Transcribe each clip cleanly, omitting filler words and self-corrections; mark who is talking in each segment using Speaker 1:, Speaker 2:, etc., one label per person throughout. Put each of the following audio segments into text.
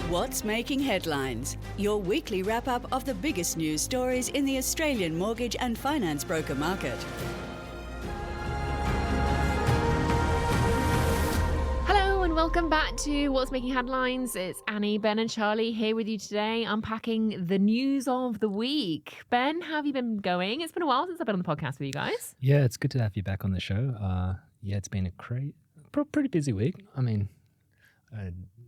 Speaker 1: What's making headlines? Your weekly wrap-up of the biggest news stories in the Australian mortgage and finance broker market.
Speaker 2: Hello and welcome back to What's Making Headlines. It's Annie, Ben and Charlie here with you today, unpacking the news of the week. Ben, how have you been going? It's been a while since I've been on the podcast with you guys.
Speaker 3: Yeah, it's good to have you back on the show. It's been a pretty busy week. I mean...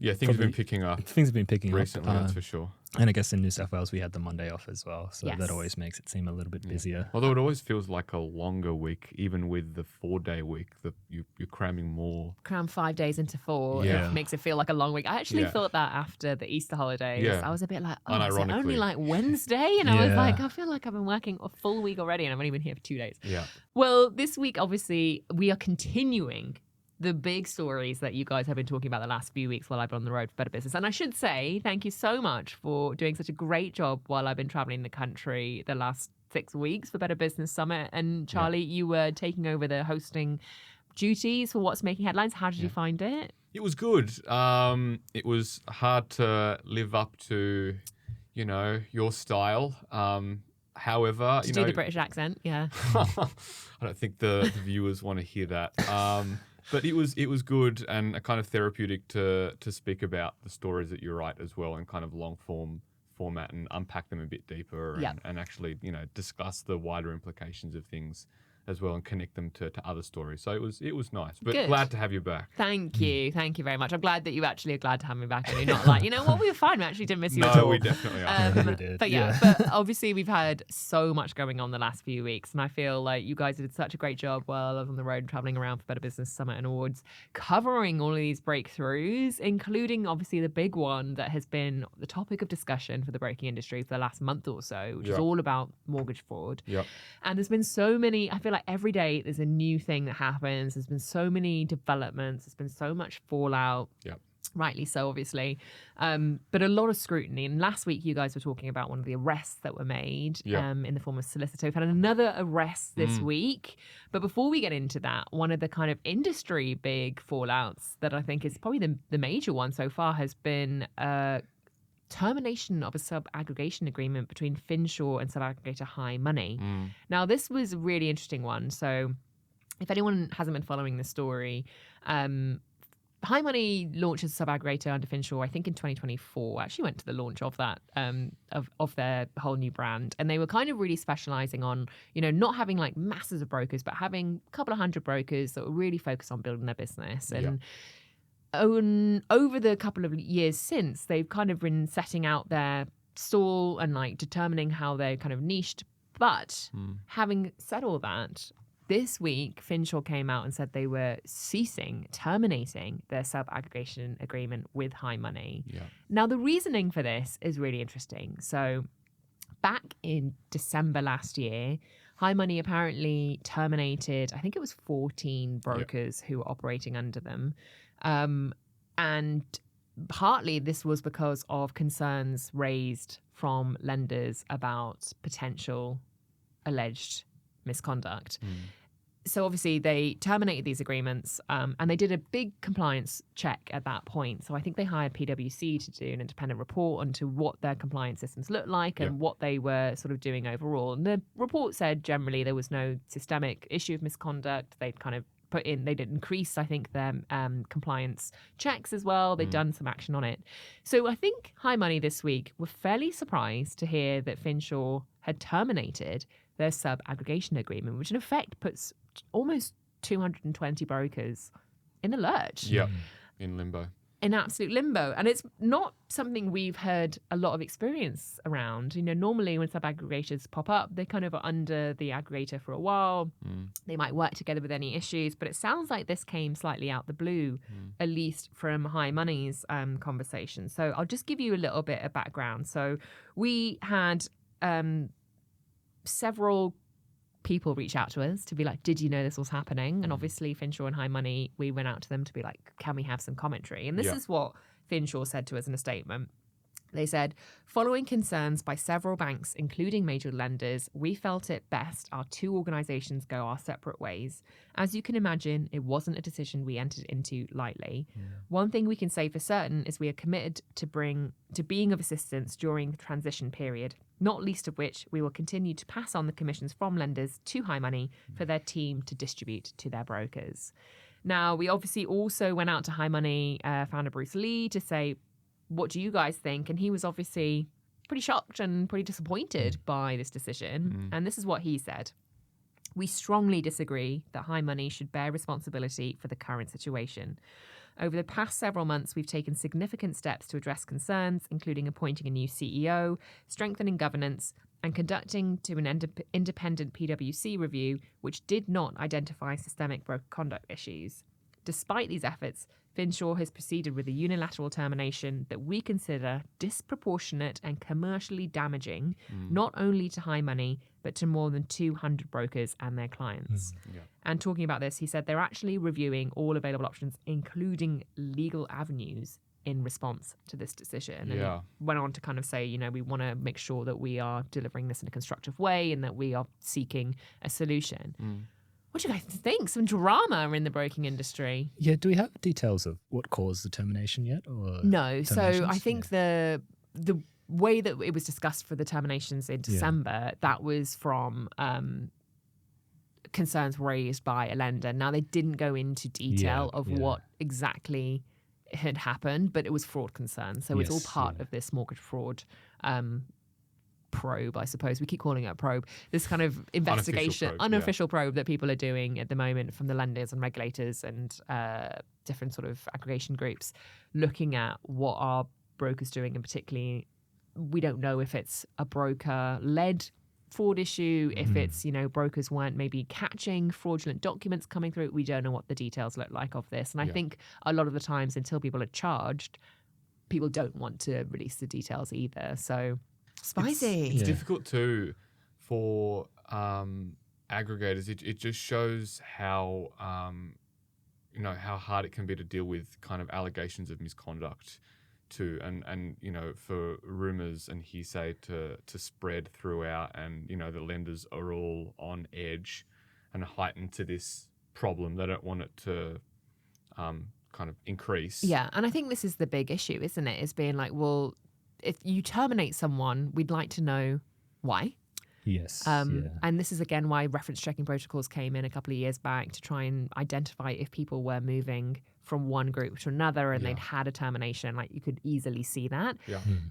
Speaker 4: things have been picking up.
Speaker 3: Things have been picking
Speaker 4: recently,
Speaker 3: up.
Speaker 4: that's for sure.
Speaker 3: And I guess in New South Wales, we had the Monday off as well. So
Speaker 2: Yes.
Speaker 3: that always makes it seem a little bit busier.
Speaker 4: Although it always feels like a longer week, even with the 4-day week, that you're cramming more.
Speaker 2: Cram 5 days into 4.
Speaker 4: Yeah.
Speaker 2: It makes it feel like a long week. I actually
Speaker 4: Yeah.
Speaker 2: thought that after the Easter holidays.
Speaker 4: Yeah.
Speaker 2: I was a bit like, is it only
Speaker 4: Unironically.
Speaker 2: like Wednesday? And I was
Speaker 3: Yeah.
Speaker 2: like, I feel like I've been working a full week already and I've only been here for 2 days.
Speaker 4: Yeah.
Speaker 2: Well, this week, obviously, we are continuing the big stories that you guys have been talking about the last few weeks while I've been on the road for Better Business. And I should say thank you so much for doing such a great job while I've been traveling the country the last 6 weeks for Better Business Summit. And Charlie, you were taking over the hosting duties for What's Making Headlines. How did you find it?
Speaker 4: It was good. It was hard to live up to, your style. However,
Speaker 2: To do the British accent, yeah.
Speaker 4: I don't think the viewers want to hear that. But it was good and kind of therapeutic to speak about the stories that you write as well in kind of long format and unpack them a bit deeper and actually, discuss the wider implications of things as well and connect them to other stories. So it was nice. But
Speaker 2: Good.
Speaker 4: glad to have you back.
Speaker 2: Thank you. Thank you very much. I'm glad that you actually are glad to have me back and you're not like, we were fine. We actually didn't miss you at all.
Speaker 4: No, we definitely are.
Speaker 3: We did,
Speaker 2: But but obviously we've had so much going on the last few weeks and I feel like you guys did such a great job while I was on the road traveling around for Better Business Summit and Awards, covering all of these breakthroughs, including obviously the big one that has been the topic of discussion for the broking industry for the last month or so, which is all about mortgage fraud.
Speaker 4: Yep.
Speaker 2: And there's been so many, I feel like every day there's a new thing that happens. There's been so many developments. There's been so much fallout.
Speaker 4: Yep.
Speaker 2: Rightly so, obviously. But a lot of scrutiny. And last week, you guys were talking about one of the arrests that were made in the form of solicitor. We've had another arrest this week. But before we get into that, one of the kind of industry big fallouts that I think is probably the major one so far has been termination of a sub-aggregation agreement between Finsure and sub-aggregator High Money. Now, this was a really interesting one. So if anyone hasn't been following the story, High Money launches a sub-aggregator under Finsure, I think in 2024. I actually went to the launch of that, of their whole new brand. And they were kind of really specializing on, not having like masses of brokers, but having a couple of hundred brokers that were really focused on building their business. And over the couple of years since, they've kind of been setting out their stall and like determining how they're kind of niched. But having said all that, this week, Finsure came out and said they were terminating their sub-aggregation agreement with High Money. Yeah. Now, the reasoning for this is really interesting. So back in December last year, High Money apparently terminated, I think it was 14 brokers who were operating under them. And partly this was because of concerns raised from lenders about potential alleged misconduct. So obviously they terminated these agreements and they did a big compliance check at that point. So I think they hired PwC to do an independent report onto what their compliance systems looked like and what they were sort of doing overall. And the report said generally there was no systemic issue of misconduct. They'd kind of they did increase, I think, their compliance checks as well. They'd done some action on it. So I think High Money this week were fairly surprised to hear that Finsure had terminated their sub-aggregation agreement, which in effect puts almost 220 brokers in the lurch.
Speaker 4: Yep, in limbo.
Speaker 2: In absolute limbo. And it's not something we've heard a lot of experience around. Normally when sub-aggregators pop up, they kind of are under the aggregator for a while. They might work together with any issues, but it sounds like this came slightly out the blue, at least from High Money's conversation. So I'll just give you a little bit of background. So we had several people reach out to us to be like, did you know this was happening? And obviously Finsure and High Money, we went out to them to be like, can we have some commentary? And this is what Finsure said to us in a statement. They said, following concerns by several banks, including major lenders, we felt it best our two organisations go our separate ways. As you can imagine, it wasn't a decision we entered into lightly. One thing we can say for certain is we are committed to being of assistance during the transition period, not least of which we will continue to pass on the commissions from lenders to High Money for their team to distribute to their brokers. Now, we obviously also went out to High Money founder Bruce Lee to say, what do you guys think? And he was obviously pretty shocked and pretty disappointed by this decision. And this is what he said. We strongly disagree that High Money should bear responsibility for the current situation. Over the past several months, we've taken significant steps to address concerns, including appointing a new CEO, strengthening governance, and conducting an independent PwC review, which did not identify systemic broker conduct issues. Despite these efforts, Finsure has proceeded with a unilateral termination that we consider disproportionate and commercially damaging, not only to High Money, but to more than 200 brokers and their clients. And talking about this, he said they're actually reviewing all available options, including legal avenues, in response to this decision. And he went on to kind of say, you know, we want to make sure that we are delivering this in a constructive way and that we are seeking a solution. What do you guys think? Some drama in the broking industry.
Speaker 3: Yeah, do we have details of what caused the termination yet? Or
Speaker 2: no. So I think the way that it was discussed for the terminations in December, that was from concerns raised by a lender. Now, they didn't go into detail of what exactly had happened, but it was fraud concerns. So it's all part of this mortgage fraud probe, I suppose. We keep calling it a probe. This kind of investigation, unofficial probe that people are doing at the moment from the lenders and regulators and different sort of aggregation groups, looking at what are brokers doing, and particularly, we don't know if it's a broker-led fraud issue, if it's, you know, brokers weren't maybe catching fraudulent documents coming through. We don't know what the details look like of this. And I think a lot of the times, until people are charged, people don't want to release the details either. So spicy.
Speaker 4: It's difficult too for aggregators. It just shows how you know, how hard it can be to deal with kind of allegations of misconduct too, and you know, for rumors and hearsay to spread throughout, and you know, the lenders are all on edge and heightened to this problem. They don't want it to kind of increase.
Speaker 2: Yeah, and I think this is the big issue, isn't it? Is being like, well, if you terminate someone, we'd like to know why.
Speaker 3: Yes.
Speaker 2: And this is, again, why reference checking protocols came in a couple of years back, to try and identify if people were moving from one group to another and they'd had a termination. Like, you could easily see that.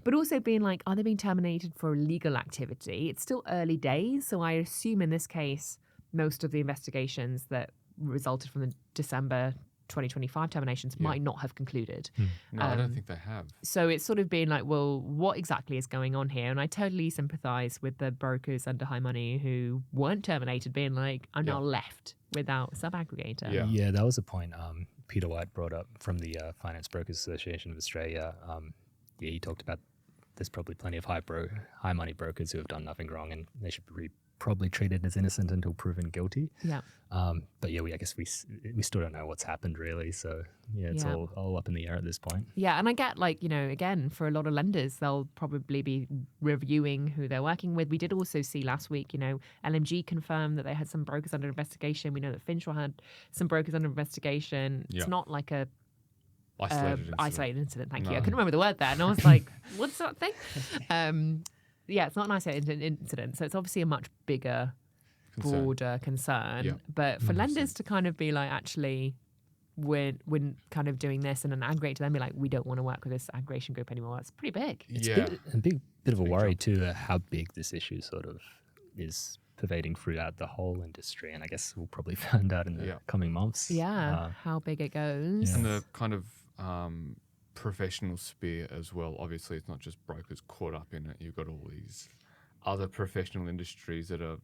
Speaker 2: But also being like, are they being terminated for legal activity? It's still early days. So I assume in this case, most of the investigations that resulted from the December 2025 terminations might not have concluded.
Speaker 4: No, I don't think they have.
Speaker 2: So it's sort of being like, well, what exactly is going on here? And I totally sympathise with the brokers under High Money who weren't terminated, being like, I'm now left without sub-aggregator.
Speaker 3: Yeah, that was a point Peter White brought up from the Finance Brokers Association of Australia. He talked about there's probably plenty of high money brokers who have done nothing wrong, and they should be probably treated as innocent until proven guilty. But I guess we still don't know what's happened really. So it's all up in the air at this point.
Speaker 2: Yeah, and I get, like, you know, again, for a lot of lenders, they'll probably be reviewing who they're working with. We did also see last week, you know, LMG confirmed that they had some brokers under investigation. We know that Finsure had some brokers under investigation. It's not like a isolated incident. Thank you. I couldn't remember the word there, and I was like, what's that thing? It's not an isolated incident. So it's obviously a much bigger, broader concern. But for lenders to kind of be like, actually, we're kind of doing this, and an aggregator to then be like, we don't want to work with this aggregation group anymore. That's pretty big.
Speaker 3: It's a big bit of a worry too, how big this issue sort of is pervading throughout the whole industry. And I guess we'll probably find out in the coming months.
Speaker 2: How big it goes.
Speaker 4: And the kind of professional sphere as well. Obviously, it's not just brokers caught up in it. You've got all these other professional industries that are,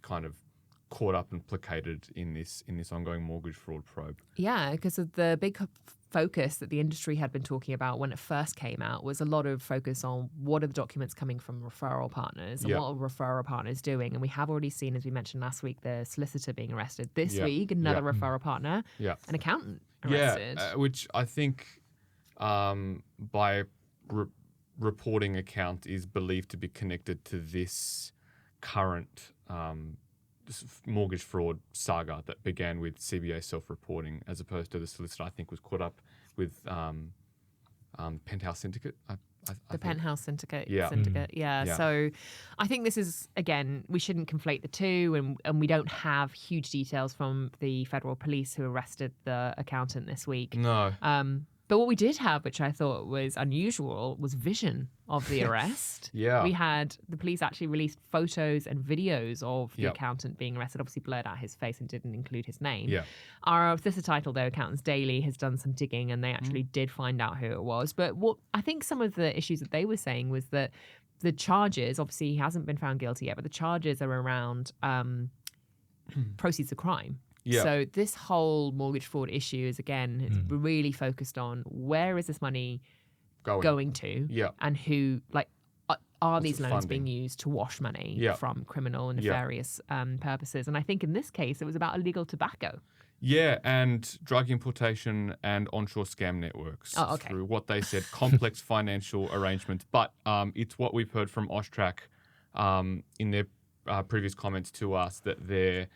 Speaker 4: kind of caught up and placated in this ongoing mortgage fraud probe.
Speaker 2: Yeah, because of the big focus that the industry had been talking about when it first came out was a lot of focus on what are the documents coming from referral partners and what are referral partners doing. And we have already seen, as we mentioned last week, the solicitor being arrested. This week, another referral partner, an accountant arrested.
Speaker 4: Which I think by reporting account is believed to be connected to this current mortgage fraud saga that began with CBA self-reporting, as opposed to the solicitor, I think, was caught up with Penthouse Syndicate.
Speaker 2: The Penthouse Syndicate.
Speaker 4: Yeah.
Speaker 2: Yeah.
Speaker 4: Yeah.
Speaker 2: So I think this is, again, we shouldn't conflate the two, and we don't have huge details from the federal police who arrested the accountant this week.
Speaker 4: No.
Speaker 2: But what we did have, which I thought was unusual, was vision of the arrest.
Speaker 4: Yeah.
Speaker 2: We had the police actually released photos and videos of the
Speaker 4: Yep.
Speaker 2: accountant being arrested, obviously blurred out his face and didn't include his name.
Speaker 4: Yeah.
Speaker 2: Our sister title, though, Accountants Daily, has done some digging and they actually did find out who it was. But what I think some of the issues that they were saying was that the charges, obviously he hasn't been found guilty yet, but the charges are around proceeds of crime.
Speaker 4: Yeah.
Speaker 2: So this whole mortgage fraud issue is, again, it's really focused on where is this money going to,
Speaker 4: Yeah.
Speaker 2: and who, like, are
Speaker 4: What's
Speaker 2: these
Speaker 4: it
Speaker 2: loans
Speaker 4: funding?
Speaker 2: being used to wash money
Speaker 4: Yeah.
Speaker 2: from criminal and
Speaker 4: Yeah.
Speaker 2: nefarious purposes? And I think in this case, it was about illegal tobacco.
Speaker 4: Yeah, and drug importation and onshore scam networks through what they said complex financial arrangements. But it's what we've heard from Austrac in their previous comments to us, that they're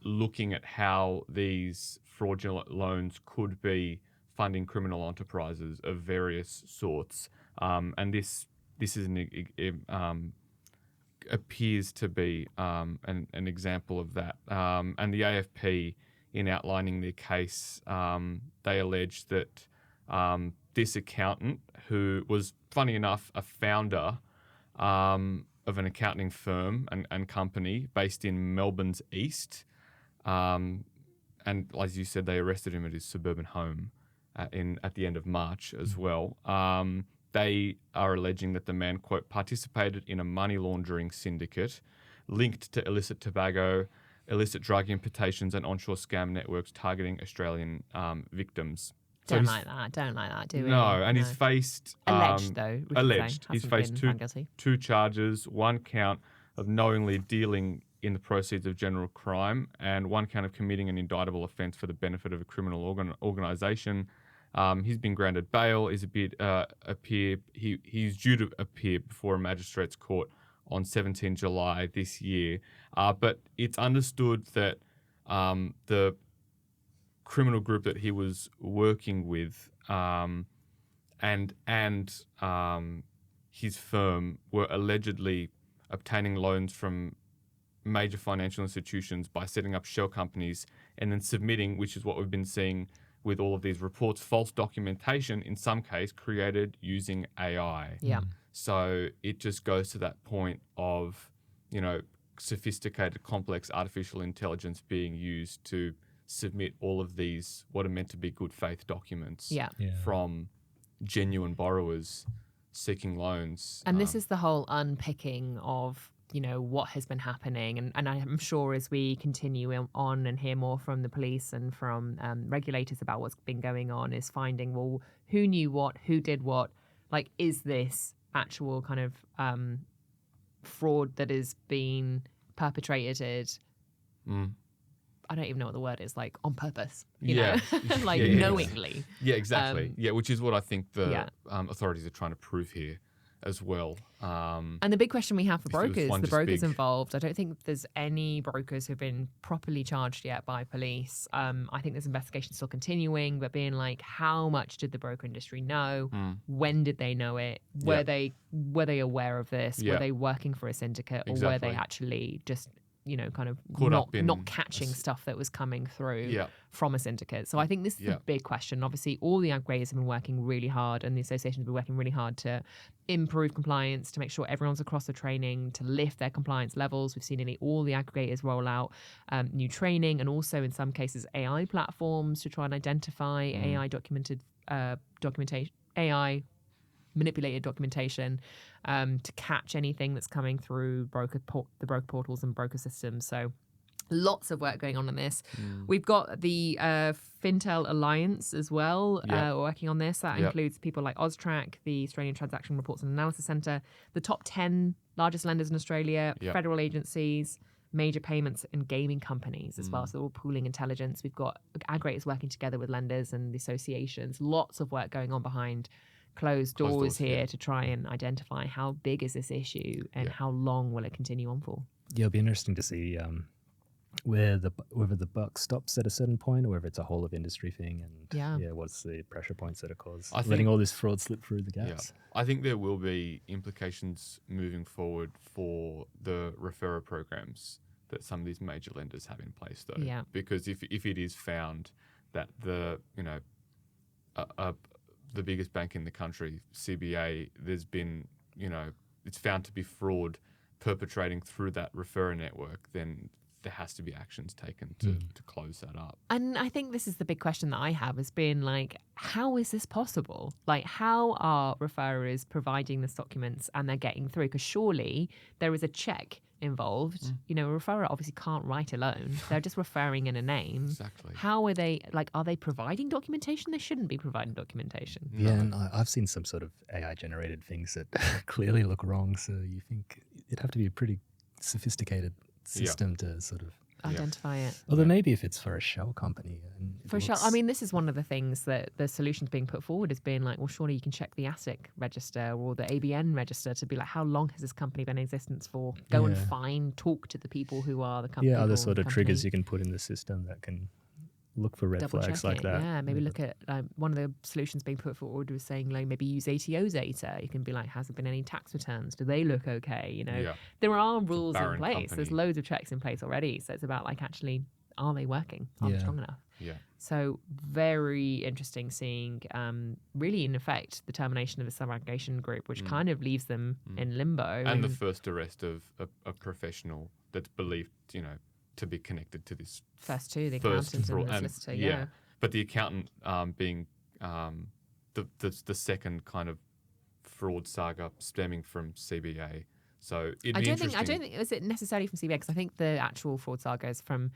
Speaker 4: looking at how these fraudulent loans could be funding criminal enterprises of various sorts. And this is appears to be an example of that. And the AFP, in outlining their case, they allege that this accountant, who was, funny enough, a founder of an accounting firm and company based in Melbourne's east, and as you said, they arrested him at his suburban home at the end of March as well. They are alleging that the man, quote, participated in a money laundering syndicate linked to illicit tobacco, illicit drug importations, and onshore scam networks targeting Australian victims.
Speaker 2: Don't like that, do we?
Speaker 4: No, and he's faced...
Speaker 2: alleged, though. we should say.
Speaker 4: Alleged. He's
Speaker 2: Hasn't
Speaker 4: faced
Speaker 2: been found guilty.
Speaker 4: two charges, one count of knowingly dealing in the proceeds of general crime, and one count of committing an indictable offence for the benefit of a criminal organisation. He's been granted bail. He's due to appear before a magistrate's court on 17 July this year. But it's understood that the criminal group that he was working with and his firm were allegedly obtaining loans from major financial institutions by setting up shell companies and then submitting, which is what we've been seeing with all of these reports, false documentation, in some case created using AI.
Speaker 2: Yeah.
Speaker 4: So it just goes to that point of, sophisticated, complex artificial intelligence being used to submit all of these what are meant to be good faith documents from genuine borrowers seeking loans.
Speaker 2: And this is the whole unpicking of, what has been happening. And I'm sure as we continue on and hear more from the police and from regulators about what's been going on, is finding, well, who knew what, who did what? Like, is this actual kind of fraud that is being perpetrated? I don't even know what the word is, like, on purpose, you know? Like, knowingly.
Speaker 4: Yeah, exactly. Which is what I think the authorities are trying to prove here as well.
Speaker 2: And the big question we have for brokers, the brokers involved, I don't think there's any brokers who've been properly charged yet by police. I think this investigation still continuing, but being like, how much did the broker industry know? When did they know it? Were they aware of this? Were they working for a syndicate, or were they actually just kind of not catching stuff that was coming through from a syndicate? So I think this is the big question. Obviously, all the aggregators have been working really hard, and the associations have been working really hard to improve compliance, to make sure everyone's across the training, to lift their compliance levels. We've seen nearly all the aggregators roll out new training, and also in some cases AI platforms to try and identify AI documentation, AI manipulated documentation to catch anything that's coming through the broker portals and broker systems. So lots of work going on this. We've got the Fintel Alliance as well working on this. That includes people like Austrac, the Australian Transaction Reports and Analysis Centre, the top 10 largest lenders in Australia, federal agencies, major payments and gaming companies as well. So they're all pooling intelligence. We've got aggregators working together with lenders and the associations. Lots of work going on behind closed doors here
Speaker 4: yeah.
Speaker 2: to try and identify how big is this issue and
Speaker 4: Yeah.
Speaker 2: how long will it continue on for.
Speaker 3: Yeah, it'll be interesting to see whether the buck stops at a certain point or whether it's a whole of industry thing, and what's the pressure points that are caused, letting all this fraud slip through the gaps.
Speaker 4: I think there will be implications moving forward for the referrer programs that some of these major lenders have in place, though.
Speaker 2: Yeah.
Speaker 4: Because if it is found that the biggest bank in the country, CBA, there's been, it's found to be fraud perpetrating through that referrer network, then there has to be actions taken to close that up.
Speaker 2: And I think this is the big question that I have, has been like, how is this possible? Like, how are referrers providing these documents and they're getting through? Because surely there is a check involved. A referrer obviously can't write alone. They're just referring in a name.
Speaker 4: Exactly.
Speaker 2: How are they, are they providing documentation? They shouldn't be providing documentation.
Speaker 3: Yeah, and I've seen some sort of AI-generated things that clearly look wrong, so you think it'd have to be a pretty sophisticated system to sort of
Speaker 2: identify it.
Speaker 3: Although maybe if it's for a shell company.
Speaker 2: For sure. I mean, this is one of the things that the solutions being put forward is being like, well, surely you can check the ASIC register or the ABN register to be like, how long has this company been in existence for? Go and talk to the people who are the company.
Speaker 3: Yeah, other sort of triggers you can put in the system that can look for red flags like that.
Speaker 2: Yeah, maybe look at one of the solutions being put forward was saying like maybe use ATO data. You can be like, has there been any tax returns? Do they look okay? There are rules in place.
Speaker 4: Company.
Speaker 2: There's loads of checks in place already. So it's about like actually, are they working? Are they strong enough?
Speaker 4: Yeah.
Speaker 2: So very interesting seeing really in effect the termination of the sub-aggregation group, which kind of leaves them in limbo.
Speaker 4: And the first arrest of a professional that's believed, to be connected to this
Speaker 2: first two, the accountant and the solicitor.
Speaker 4: But the accountant being the second kind of fraud saga stemming from CBA. So
Speaker 2: I don't think is it necessarily from CBA, because I think the actual fraud saga is from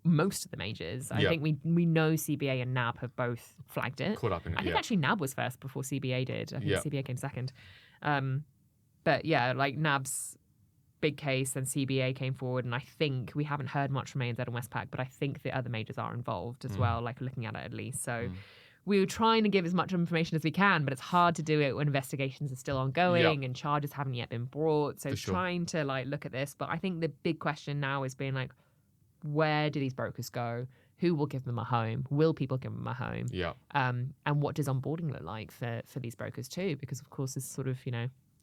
Speaker 2: most of the majors. I think we know CBA and NAB have both flagged it.
Speaker 4: Caught up in it.
Speaker 2: I think actually NAB was first before CBA did. I think CBA came second. But yeah, like NAB's big case, and CBA came forward, and I think we haven't heard much from ANZ and Westpac, but I think the other majors are involved as well, like looking at it at least. So we were trying to give as much information as we can, but it's hard to do it when investigations are still ongoing and charges haven't yet been brought. So trying to like look at this, but I think the big question now is being like, where do these brokers go? Who will give them a home? Will people give them a home?
Speaker 4: Yeah.
Speaker 2: And what does onboarding look like for these brokers too? Because of course there's sort of,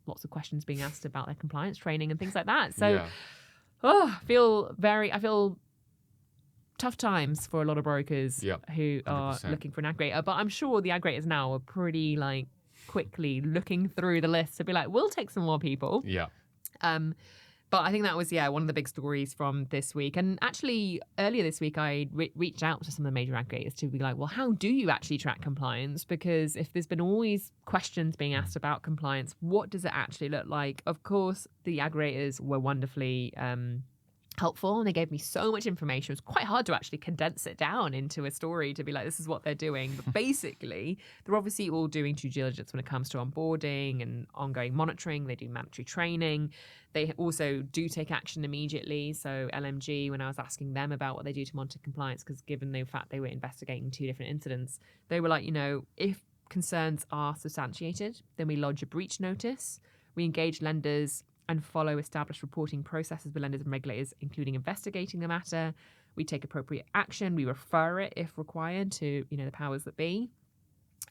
Speaker 2: lots of questions being asked about their compliance training and things like that. So, I feel tough times for a lot of brokers who are
Speaker 4: 100%.
Speaker 2: looking for an aggregator. But I'm sure the aggregators now are pretty like quickly looking through the list to be like, we'll take some more people.
Speaker 4: Yeah.
Speaker 2: But I think that was, one of the big stories from this week. And actually, earlier this week, I reached out to some of the major aggregators to be like, well, how do you actually track compliance? Because if there's been all these questions being asked about compliance, what does it actually look like? Of course, the aggregators were wonderfully helpful, and they gave me so much information. It was quite hard to actually condense it down into a story to be like, this is what they're doing. But basically, they're obviously all doing due diligence when it comes to onboarding and ongoing monitoring. They do mandatory training. They also do take action immediately. So LMG, when I was asking them about what they do to monitor compliance, because given the fact they were investigating 2 different incidents, they were like, if concerns are substantiated, then we lodge a breach notice. We engage lenders and follow established reporting processes with lenders and regulators, including investigating the matter. We take appropriate action. We refer it, if required, to the powers that be.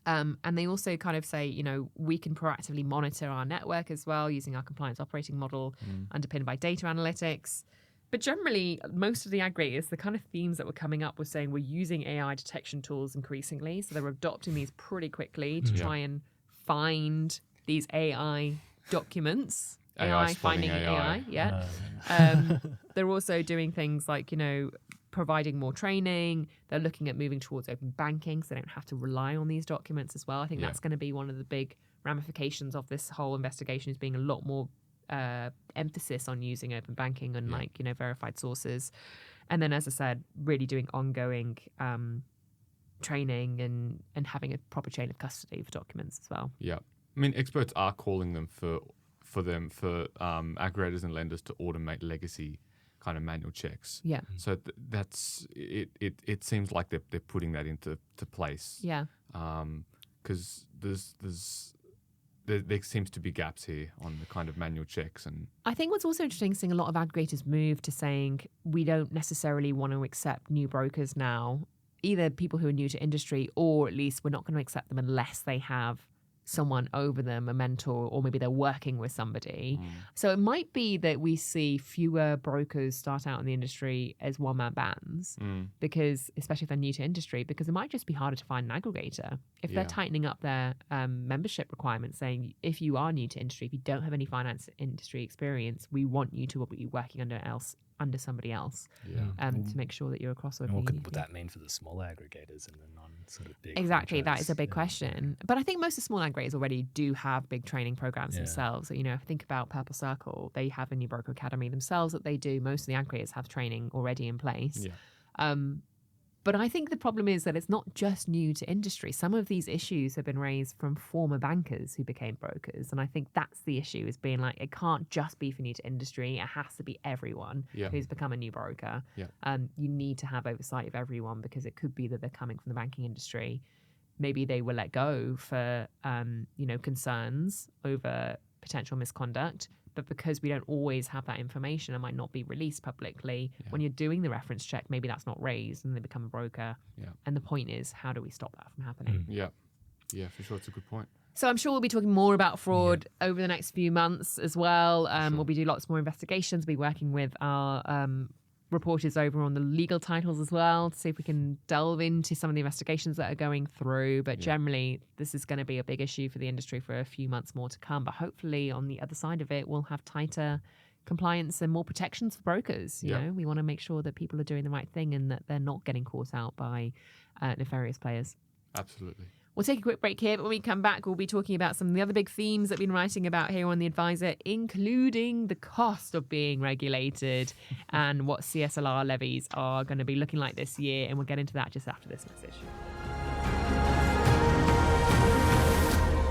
Speaker 2: And they also kind of say, we can proactively monitor our network as well using our compliance operating model underpinned by data analytics. But generally, most of the aggregators, the kind of themes that were coming up were saying we're using AI detection tools increasingly. So they're adopting these pretty quickly to try and find these AI documents. AI finding AI. They're also doing things like, providing more training. They're looking at moving towards open banking so they don't have to rely on these documents as well. I think that's going to be one of the big ramifications of this whole investigation, is being a lot more emphasis on using open banking and verified sources. And then, as I said, really doing ongoing training and having a proper chain of custody for documents as well.
Speaker 4: Yeah. I mean, experts are calling them for aggregators and lenders to automate legacy kind of manual checks.
Speaker 2: Yeah.
Speaker 4: So that's it. It seems like they're putting that into place.
Speaker 2: Yeah.
Speaker 4: Because there's there seems to be gaps here on the kind of manual checks. And
Speaker 2: I think what's also interesting is seeing a lot of aggregators move to saying we don't necessarily want to accept new brokers now, either people who are new to industry, or at least we're not going to accept them unless they have someone over them, a mentor, or maybe they're working with somebody. So it might be that we see fewer brokers start out in the industry as one-man bands, because, especially if they're new to industry, because it might just be harder to find an aggregator. If they're tightening up their membership requirements, saying if you are new to industry, if you don't have any finance industry experience, we want you to be working under somebody else, to make sure that you're a crossover.
Speaker 3: And what would that mean for the small aggregators and the non-sort of big?
Speaker 2: Exactly, that
Speaker 3: franchise?
Speaker 2: is a big question. But I think most of the small aggregators already do have big training programs themselves. So, if you think about Purple Circle, they have a new broker academy themselves that they do. Most of the aggregators have training already in place. But I think the problem is that it's not just new to industry. Some of these issues have been raised from former bankers who became brokers. And I think that's the issue, is being like, it can't just be for new to industry. It has to be everyone who's become a new broker. You need to have oversight of everyone, because it could be that they're coming from the banking industry. Maybe they were let go for, concerns over potential misconduct. But because we don't always have that information, it might not be released publicly. When you're doing the reference check, maybe that's not raised and they become a broker. And the point is, how do we stop that from happening?
Speaker 4: Yeah, for sure. It's a good point.
Speaker 2: So I'm sure we'll be talking more about fraud over the next few months as well. We'll be doing lots more investigations. We'll be working with our reporters over on the legal titles as well, to see if we can delve into some of the investigations that are going through. But generally, this is going to be a big issue for the industry for a few months more to come. But hopefully on the other side of it, we'll have tighter compliance and more protections for brokers. You know, we want to make sure that people are doing the right thing and that they're not getting caught out by nefarious players.
Speaker 4: Absolutely.
Speaker 2: We'll take a quick break here, but when we come back, we'll be talking about some of the other big themes that we've been writing about here on The Advisor, including the cost of being regulated and what CSLR levies are going to be looking like this year. And we'll get into that just after this message.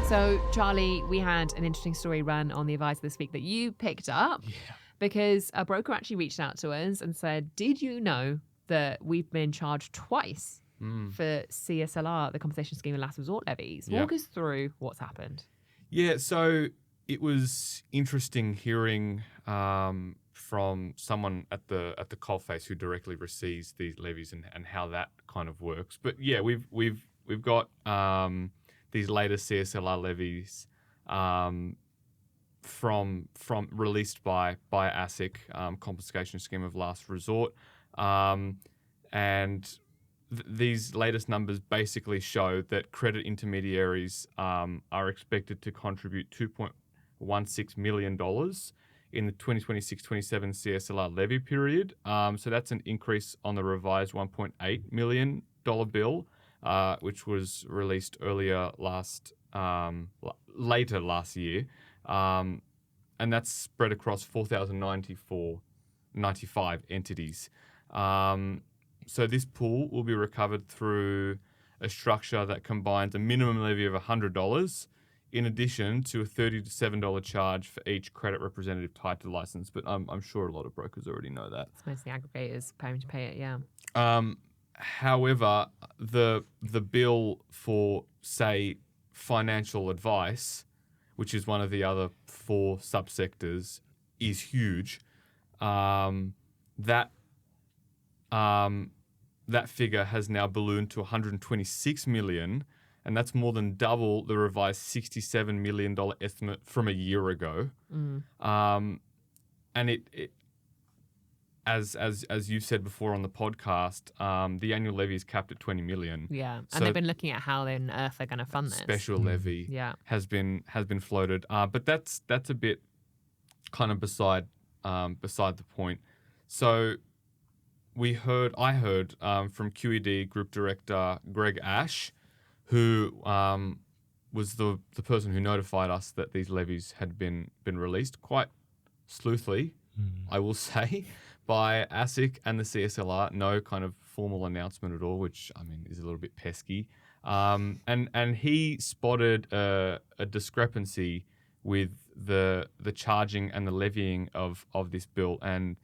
Speaker 2: So, Charlie, we had an interesting story run on The Advisor this week that you picked up because a broker actually reached out to us and said, did you know that we've been charged twice for CSLR, the compensation scheme of last resort levies? Walk us through what's happened.
Speaker 4: Yeah, so it was interesting hearing from someone at the coalface who directly receives these levies and how that kind of works. But yeah, we've got these latest CSLR levies from released by ASIC, confiscation scheme of last resort, and these latest numbers basically show that credit intermediaries are expected to contribute $2.16 million in the 2026-27 CSLR levy period. So that's an increase on the revised $1.8 million bill, which was released later last year. And that's spread across 4,095 entities. So this pool will be recovered through a structure that combines a minimum levy of $100 in addition to a $30 to $7 charge for each credit representative tied to the license. But I'm sure a lot of brokers already know that.
Speaker 2: It's mostly aggregators paying to pay it, yeah.
Speaker 4: However, the bill for, say, financial advice, which is one of the other 4 subsectors, is huge. That figure has now ballooned to $126 million, and that's more than double the revised $67 million estimate from a year ago. And it as you've said before on the podcast, the annual levy is capped at $20 million.
Speaker 2: Yeah, and
Speaker 4: so
Speaker 2: they've been looking at how on earth they're going to fund this.
Speaker 4: Special levy has been floated, but that's a bit kind of beside the point. So I heard from QED Group Director Greg Ash, who was the person who notified us that these levies had been released quite sleuthily, I will say, by ASIC and the CSLR. No kind of formal announcement at all, which I mean is a little bit pesky. And he spotted a discrepancy with the charging and the levying of this bill, and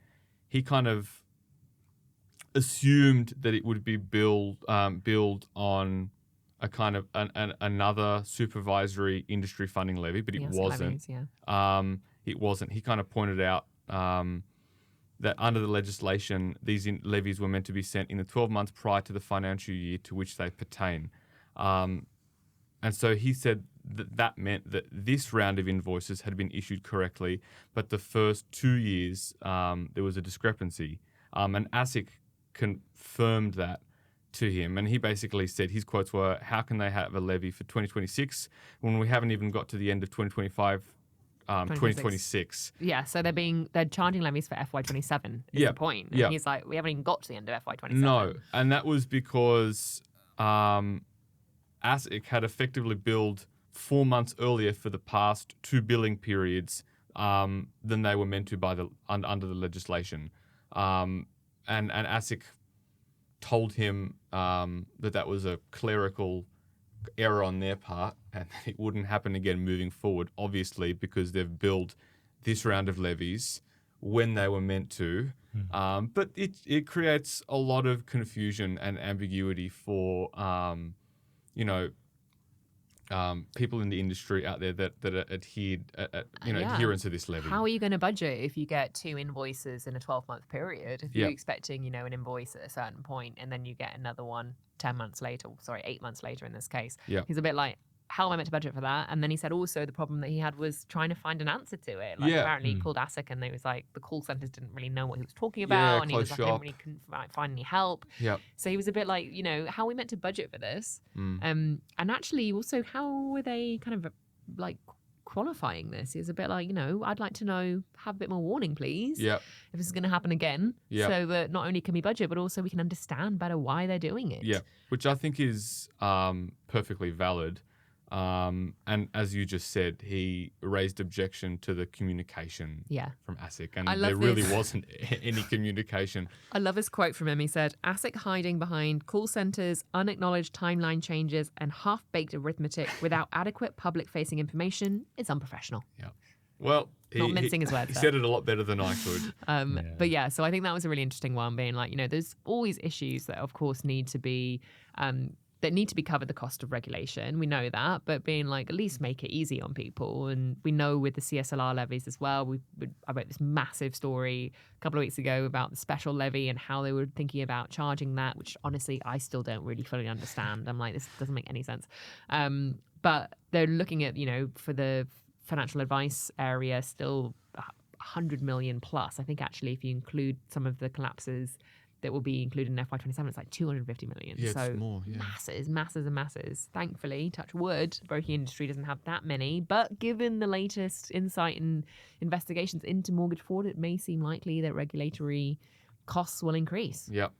Speaker 4: he kind of assumed that it would be billed on a kind of another supervisory industry funding levy, but it wasn't.
Speaker 2: Levies,
Speaker 4: It wasn't. He kind of pointed out that under the legislation, these levies were meant to be sent in the 12 months prior to the financial year to which they pertain. And so he said that meant that this round of invoices had been issued correctly, but the first 2 years there was a discrepancy. And ASIC confirmed that to him, and he basically said, his quotes were, how can they have a levy for 2026 when we haven't even got to the end of 2025, 2026?
Speaker 2: Yeah, so they're charging levies for FY27 is the point. And he's like, we haven't even got to the end of FY27.
Speaker 4: No, and that was because ASIC had effectively billed 4 months earlier for the past 2 billing periods than they were meant to by under the legislation. And ASIC told him that was a clerical error on their part and it wouldn't happen again moving forward, obviously, because they've billed this round of levies when they were meant to. But it creates a lot of confusion and ambiguity for, people in the industry out there that are adherents to this levy.
Speaker 2: How are you going to budget if you get 2 invoices in a 12-month period? If you're expecting, an invoice at a certain point and then you get another one 8 months later in this case. He's a bit like, how am I meant to budget for that? And then he said also the problem that he had was trying to find an answer to it. Apparently he called ASIC and it was like the call centers didn't really know what he was talking about, and he was like, I couldn't find any help. So he was a bit like, how are we meant to budget for this? And actually also, how are they kind of like qualifying this? He was a bit like, I'd like to know, have a bit more warning, please. If this is going to happen again, so that not only can we budget, but also we can understand better why they're doing it.
Speaker 4: Which I think is perfectly valid. And as you just said, he raised objection to the communication from ASIC, and there really wasn't any communication.
Speaker 2: I love his quote from him. He said, ASIC hiding behind call centres, unacknowledged timeline changes, and half-baked arithmetic without adequate public-facing information is unprofessional.
Speaker 4: Well,
Speaker 2: not mincing his words.
Speaker 4: He said it a lot better than I could.
Speaker 2: But yeah, so I think that was a really interesting one, being like, there's always issues that, of course, need to be covered the cost of regulation. We know that, but being like, at least make it easy on people. And we know with the CSLR levies as well, I wrote this massive story a couple of weeks ago about the special levy and how they were thinking about charging that, which honestly, I still don't really fully understand. I'm like, this doesn't make any sense. But they're looking at, for the financial advice area, still 100 million plus. I think actually, if you include some of the collapses that will be included in FY27, it's like 250 million.
Speaker 4: Yeah,
Speaker 2: so
Speaker 4: it's more,
Speaker 2: masses. Thankfully, touch wood, the broking industry doesn't have that many. But given the latest insight and investigations into mortgage fraud, it may seem likely that regulatory costs will increase.
Speaker 3: And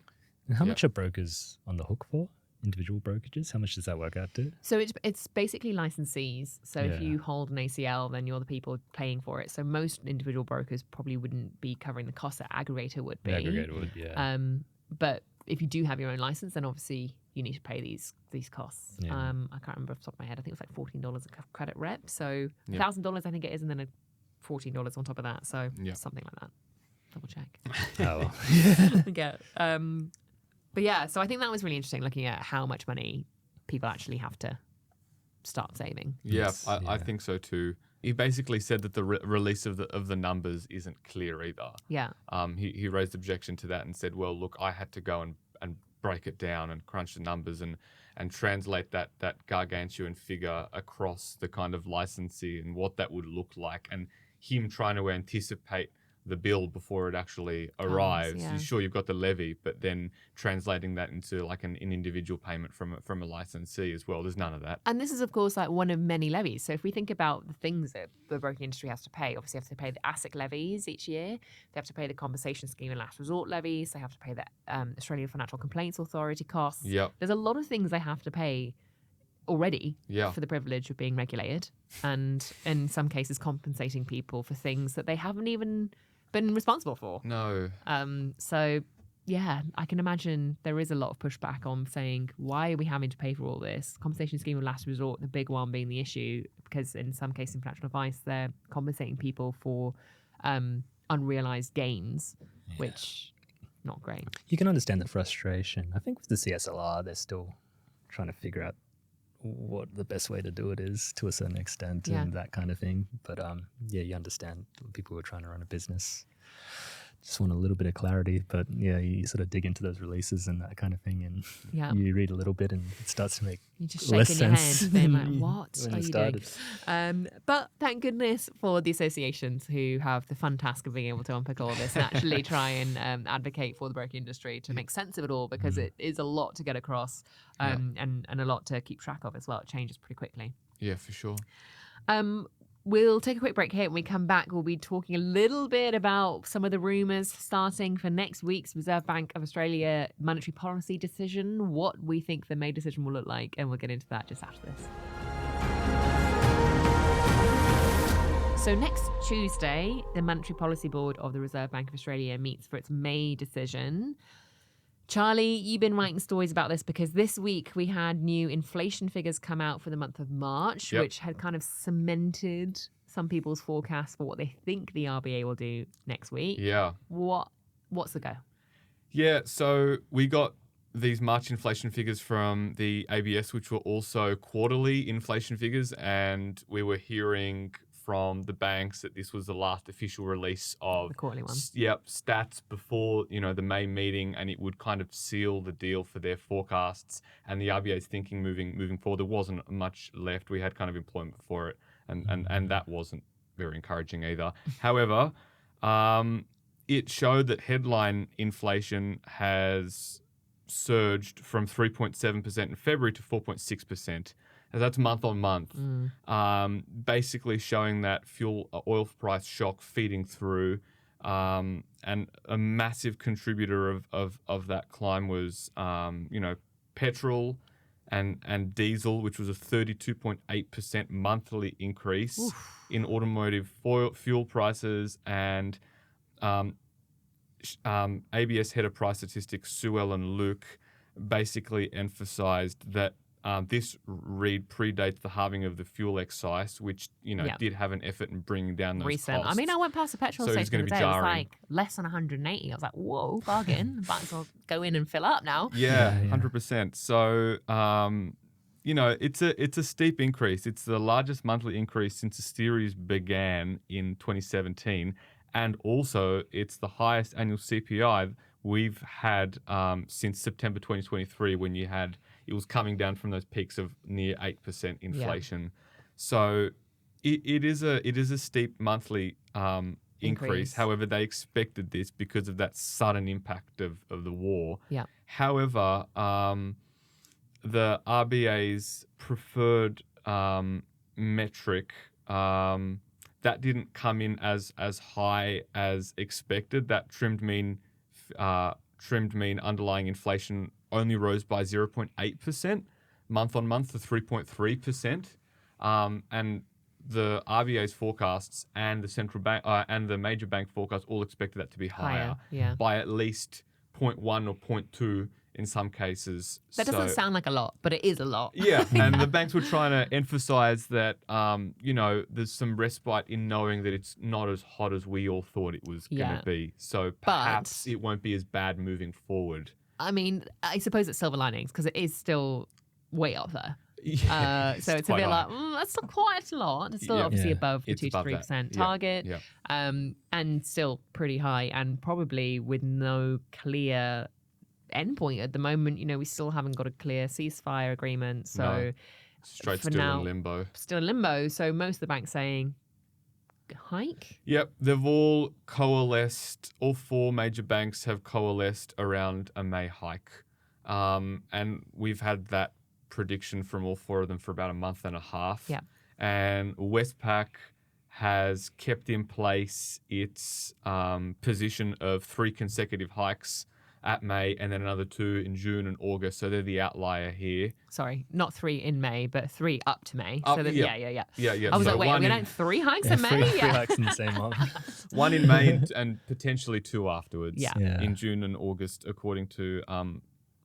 Speaker 3: how much are brokers on the hook for? Individual brokerages? How much does that work out to?
Speaker 2: So it's basically licensees. So if you hold an ACL, then you're the people paying for it. So most individual brokers probably wouldn't be covering the cost that aggregator would be.
Speaker 3: The aggregator would,
Speaker 2: But if you do have your own license, then obviously you need to pay these costs. I can't remember off the top of my head. I think it was like $14 a credit rep. So $1,000 I think it is, and then $14 on top of that. So something like that. Double check.
Speaker 3: Oh, well.
Speaker 2: Yeah. But yeah, so I think that was really interesting, looking at how much money people actually have to start saving.
Speaker 4: I think so too. He basically said that the release of the numbers isn't clear either. He raised objection to that and said, well, look, I had to go and break it down and crunch the numbers and translate that gargantuan figure across the kind of licensee and what that would look like, and him trying to anticipate the bill before it actually arrives. You're sure you've got the levy, but then translating that into like an individual payment from a licensee as well. There's none of that.
Speaker 2: And this is, of course, like one of many levies. So if we think about the things that the broking industry has to pay, obviously they have to pay the ASIC levies each year. They have to pay the compensation scheme and last resort levies. They have to pay the Australian Financial Complaints Authority costs. There's a lot of things they have to pay already for the privilege of being regulated, and in some cases compensating people for things that they haven't even been responsible for.
Speaker 4: No.
Speaker 2: So yeah, I can imagine there is a lot of pushback on saying, why are we having to pay for all this? Compensation scheme of last resort, the big one being the issue, because in some cases in financial advice, they're compensating people for unrealized gains, which not great.
Speaker 3: You can understand the frustration. I think with the CSLR, they're still trying to figure out what the best way to do it is to a certain extent
Speaker 2: Yeah.
Speaker 3: and that kind of thing. But you understand people who are trying to run a business just want a little bit of clarity. But yeah, you sort of dig into those releases and that kind of thing, and
Speaker 2: Yeah.
Speaker 3: you read a little bit, and it starts to make
Speaker 2: You're just
Speaker 3: less
Speaker 2: shaking your
Speaker 3: sense
Speaker 2: head, being like,
Speaker 3: than
Speaker 2: what
Speaker 3: when
Speaker 2: are
Speaker 3: it
Speaker 2: you doing?
Speaker 3: started.
Speaker 2: But thank goodness for the associations who have the fun task of being able to unpick all of this and actually try and advocate for the broker industry to make sense of it all, because it is a lot to get across and a lot to keep track of as well. It changes pretty quickly.
Speaker 4: Yeah, for sure.
Speaker 2: We'll take a quick break here. When we come back, we'll be talking a little bit about some of the rumours starting for next week's Reserve Bank of Australia monetary policy decision, what we think the May decision will look like, and we'll get into that just after this. So next Tuesday, the Monetary Policy Board of the Reserve Bank of Australia meets for its May decision. Charlie, you've been writing stories about this because this week we had new inflation figures come out for the month of March, which had kind of cemented some people's forecasts for what they think the RBA will do next week.
Speaker 4: Yeah.
Speaker 2: What's the go?
Speaker 4: Yeah, so we got these March inflation figures from the ABS, which were also quarterly inflation figures, and we were hearing from the banks that this was the last official release of
Speaker 2: The quarterly one.
Speaker 4: Stats before the May meeting, and it would kind of seal the deal for their forecasts and the RBA's thinking moving forward. There wasn't much left. We had kind of employment for it, and that wasn't very encouraging either. However, it showed that headline inflation has surged from 3.7% in February to 4.6%. That's month on month, basically showing that oil price shock feeding through, and a massive contributor of that climb was petrol and diesel, which was a 32.8% monthly increase in automotive fuel prices. And ABS head of price statistics Sue Ellen Luke basically emphasised that this read predates the halving of the fuel excise, which did have an effort in bringing down those costs.
Speaker 2: I mean, I went past the petrol
Speaker 4: So it's
Speaker 2: station the
Speaker 4: gonna
Speaker 2: other
Speaker 4: be
Speaker 2: day. It was
Speaker 4: jarring.
Speaker 2: like less than 180. I was like, whoa, bargain. Might as well go in and fill up now.
Speaker 4: Yeah, 100%. So, it's a steep increase. It's the largest monthly increase since the series began in 2017, and also it's the highest annual CPI we've had since September 2023, when it was coming down from those peaks of near 8% inflation. So it is a steep monthly increase. However, they expected this because of that sudden impact of the war.
Speaker 2: Yeah.
Speaker 4: However, the RBA's preferred metric that didn't come in as high as expected. That trimmed mean underlying inflation only rose by 0.8% month on month to 3.3%. And the RBA's forecasts and the central bank and the major bank forecasts all expected that to be higher by at least 0.1 or 0.2 in some cases.
Speaker 2: That doesn't sound like a lot, but it is a lot.
Speaker 4: Yeah, and the banks were trying to emphasize that, there's some respite in knowing that it's not as hot as we all thought it was going to be. So perhaps it won't be as bad moving forward.
Speaker 2: I mean, I suppose it's silver linings because it is still way up there.
Speaker 4: Yeah,
Speaker 2: so it's a bit like, that's not quite a lot. It's still obviously above the
Speaker 4: It's
Speaker 2: 2 to
Speaker 4: above
Speaker 2: 3%
Speaker 4: that.
Speaker 2: target,
Speaker 4: Yeah.
Speaker 2: and still pretty high, and probably with no clear endpoint at the moment. We still haven't got a clear ceasefire agreement, so
Speaker 4: No. Straight
Speaker 2: for
Speaker 4: still
Speaker 2: now,
Speaker 4: in limbo.
Speaker 2: Still in limbo. So most of the banks saying hike.
Speaker 4: Yep, they've all coalesced. All four major banks have coalesced around a May hike, and we've had that prediction from all four of them for about a month and a half.
Speaker 2: Yeah.
Speaker 4: And Westpac has kept in place its position of 3 consecutive hikes at May, and then another 2 in June and August. So they're the outlier here.
Speaker 2: Sorry, not 3 in May, but 3 up to May.
Speaker 4: Yeah.
Speaker 2: I was like, wait, are we doing 3 hikes in May?
Speaker 3: Three hikes in the same month.
Speaker 4: 1 in May and potentially 2 afterwards.
Speaker 2: Yeah.
Speaker 4: In June and August, according to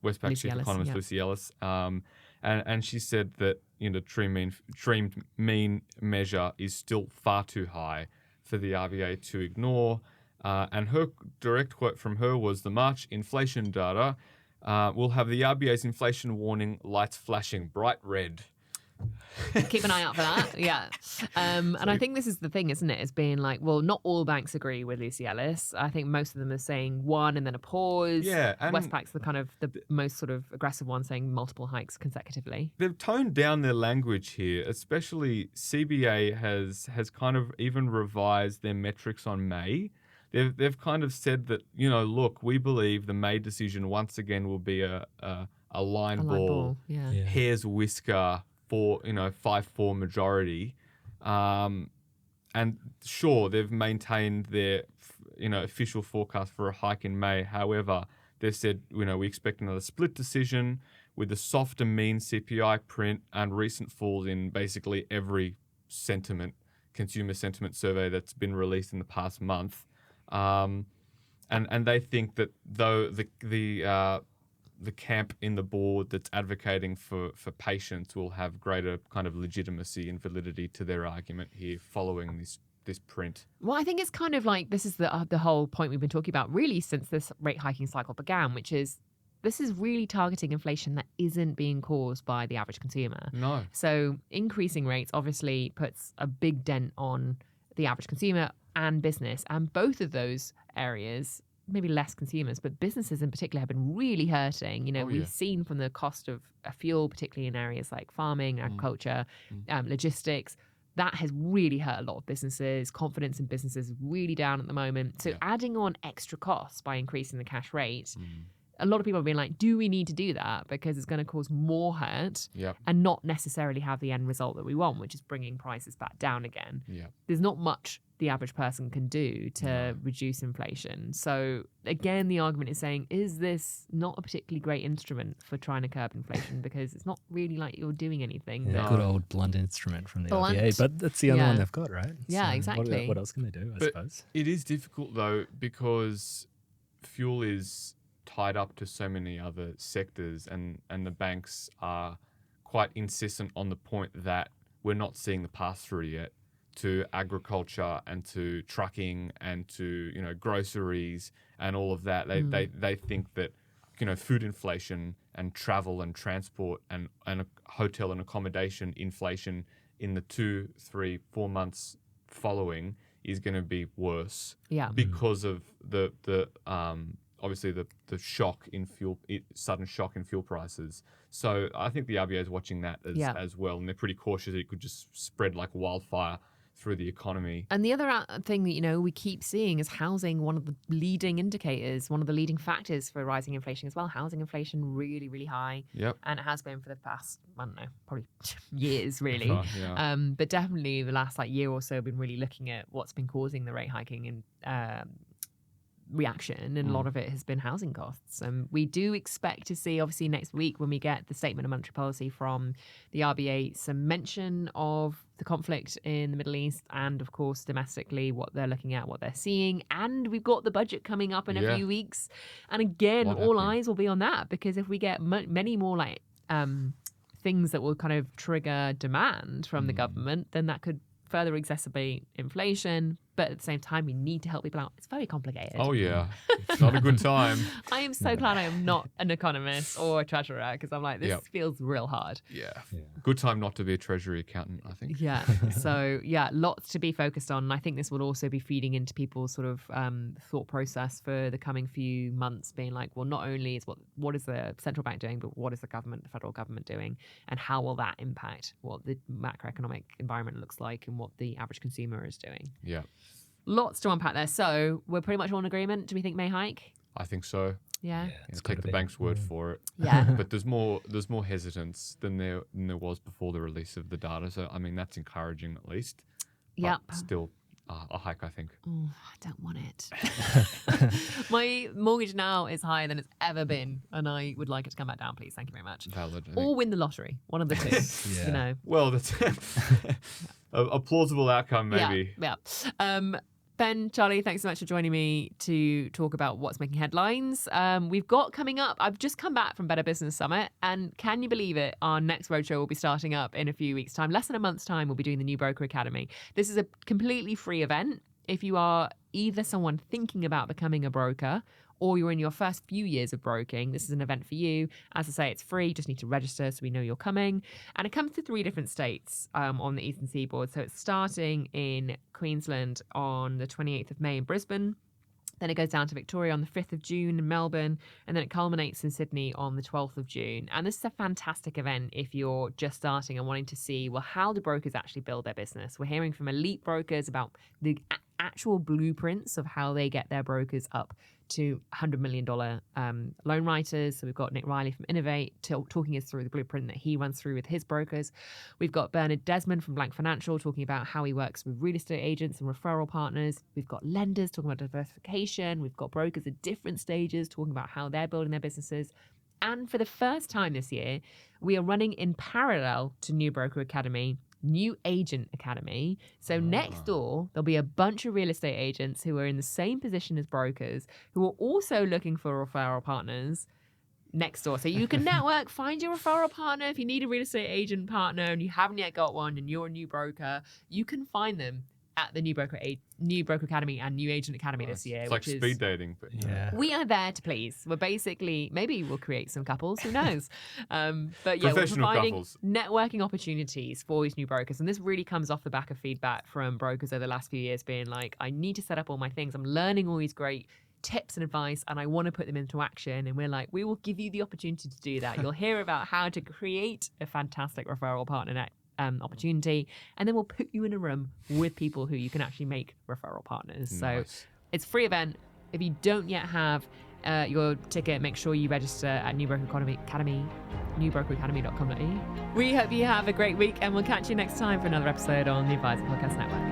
Speaker 4: Westpac chief economist Lucy Ellis. And she said that trimmed mean measure is still far too high for the RBA to ignore. And her direct quote from her was, the March inflation data will have the RBA's inflation warning lights flashing bright red.
Speaker 2: Keep an eye out for that. Yeah. And I think this is the thing, isn't it? Is being like, well, not all banks agree with Lucy Ellis. I think most of them are saying one and then a pause.
Speaker 4: Yeah, and
Speaker 2: Westpac's the most sort of aggressive one, saying multiple hikes consecutively.
Speaker 4: They've toned down their language here, especially CBA has kind of even revised their metrics on May. They've kind of said that, look, we believe the May decision once again will be a line ball, hair's whisker for 5-4 majority, and sure they've maintained their official forecast for a hike in May. However, they've said we expect another split decision with a softer mean CPI print and recent falls in basically every consumer sentiment survey that's been released in the past month. And they think that though the camp in the board that's advocating for patience will have greater kind of legitimacy and validity to their argument here following this print.
Speaker 2: Well, I think it's kind of like this is the whole point we've been talking about really since this rate hiking cycle began, which is this is really targeting inflation that isn't being caused by the average consumer.
Speaker 4: No.
Speaker 2: So increasing rates obviously puts a big dent on the average consumer and business, and both of those areas, maybe less consumers, but businesses in particular have been really hurting. We've seen from the cost of fuel, particularly in areas like farming, agriculture, logistics, that has really hurt a lot of businesses. Confidence in businesses is really down at the moment. So adding on extra costs by increasing the cash rate, a lot of people have been like, do we need to do that? Because it's going to cause more hurt and not necessarily have the end result that we want, which is bringing prices back down again. There's not much the average person can do to reduce inflation. So again, the argument is saying, is this not a particularly great instrument for trying to curb inflation? Because it's not really like you're doing anything.
Speaker 3: Yeah, good old blunt instrument from the RBA, but that's the only one they've got, right?
Speaker 2: Yeah,
Speaker 3: so
Speaker 2: exactly.
Speaker 3: What else can they do, I suppose?
Speaker 4: It is difficult though, because fuel is tied up to so many other sectors, and the banks are quite insistent on the point that we're not seeing the pass-through yet to agriculture and to trucking and to groceries and all of that. They think that food inflation and travel and transport and hotel and accommodation inflation in the 2, 3, 4 months following is going to be worse because of the obviously the shock in fuel, sudden shock in fuel prices. So I think the RBA is watching that as well, and they're pretty cautious that it could just spread like wildfire through the economy.
Speaker 2: And the other thing that we keep seeing is housing, one of the leading indicators, one of the leading factors for rising inflation as well. Housing inflation really, really high. And it has been for the past, I don't know, probably years really. But definitely the last year or so, been really looking at what's been causing the rate hiking and reaction, and a lot of it has been housing costs. And we do expect to see, obviously next week when we get the statement of monetary policy from the RBA, some mention of the conflict in the Middle East and of course domestically, what they're looking at, what they're seeing. And we've got the budget coming up in a few weeks, and again all eyes will be on that, because if we get many more things that will kind of trigger demand from the government, then that could further exacerbate inflation. But at the same time, we need to help people out. It's very complicated.
Speaker 4: Oh, yeah. It's not a good time.
Speaker 2: I am so glad I am not an economist or a treasurer, because I'm like, this feels real hard.
Speaker 4: Yeah. Good time not to be a treasury accountant, I think.
Speaker 2: Yeah. So, lots to be focused on. And I think this will also be feeding into people's sort of thought process for the coming few months, being like, well, not only is what is the central bank doing, but what is the federal government doing? And how will that impact what the macroeconomic environment looks like and what the average consumer is doing?
Speaker 4: Yeah.
Speaker 2: Lots to unpack there. So we're pretty much all in agreement. Do we think May hike?
Speaker 4: I think so.
Speaker 2: Yeah.
Speaker 4: Take the bank's word for it.
Speaker 2: Yeah.
Speaker 4: But there's more hesitance than there was before the release of the data. So I mean, that's encouraging at least.
Speaker 2: Yep.
Speaker 4: But still a hike, I think.
Speaker 2: Oh, I don't want it. My mortgage now is higher than it's ever been, and I would like it to come back down, please. Thank you very much.
Speaker 4: Valid.
Speaker 2: Or win the lottery. One of the two.
Speaker 4: Well, that's a plausible outcome, maybe.
Speaker 2: Yeah. Ben, Charlie, thanks so much for joining me to talk about what's making headlines. We've got coming up, I've just come back from Better Business Summit, and can you believe it? Our next roadshow will be starting up in a few weeks' time. Less than a month's time, we'll be doing the New Broker Academy. This is a completely free event. If you are either someone thinking about becoming a broker or you're in your first few years of broking, this is an event for you. As I say, it's free. You just need to register so we know you're coming. And it comes to 3 different states on the Eastern Seaboard. So it's starting in Queensland on the 28th of May in Brisbane. Then it goes down to Victoria on the 5th of June in Melbourne, and then it culminates in Sydney on the 12th of June. And this is a fantastic event if you're just starting and wanting to see, well, how do brokers actually build their business? We're hearing from elite brokers about the actual blueprints of how they get their brokers up to $100 million loan writers. So we've got Nick Riley from Innovate talking us through the blueprint that he runs through with his brokers. We've got Bernard Desmond from Blank Financial talking about how he works with real estate agents and referral partners. We've got lenders talking about diversification. We've got brokers at different stages talking about how they're building their businesses. And for the first time this year, we are running in parallel to New Broker Academy, New Agent Academy. So next door, there'll be a bunch of real estate agents who are in the same position as brokers who are also looking for referral partners next door. So you can network, find your referral partner. If you need a real estate agent partner and you haven't yet got one and you're a new broker, you can find them at the New Broker Academy and New Agent Academy this year.
Speaker 4: It's like speed dating. But
Speaker 2: we are there to please. We're basically, maybe we'll create some couples, who knows? But yeah, we're providing
Speaker 4: couples.
Speaker 2: Networking opportunities for these new brokers. And this really comes off the back of feedback from brokers over the last few years being like, I need to set up all my things. I'm learning all these great tips and advice and I want to put them into action. And we're like, we will give you the opportunity to do that. You'll hear about how to create a fantastic referral partner opportunity, and then we'll put you in a room with people who you can actually make referral partners.
Speaker 4: Nice.
Speaker 2: So it's a free event. If you don't yet have your ticket, make sure you register at New Broker Academy, newbrokeracademy.com.au. We hope you have a great week, and we'll catch you next time for another episode on the Advisor Podcast Network.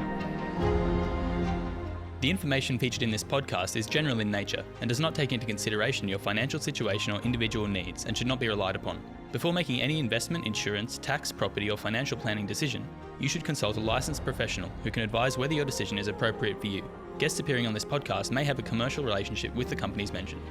Speaker 5: The information featured in this podcast is general in nature and does not take into consideration your financial situation or individual needs and should not be relied upon. Before making any investment, insurance, tax, property or financial planning decision, you should consult a licensed professional who can advise whether your decision is appropriate for you. Guests appearing on this podcast may have a commercial relationship with the companies mentioned.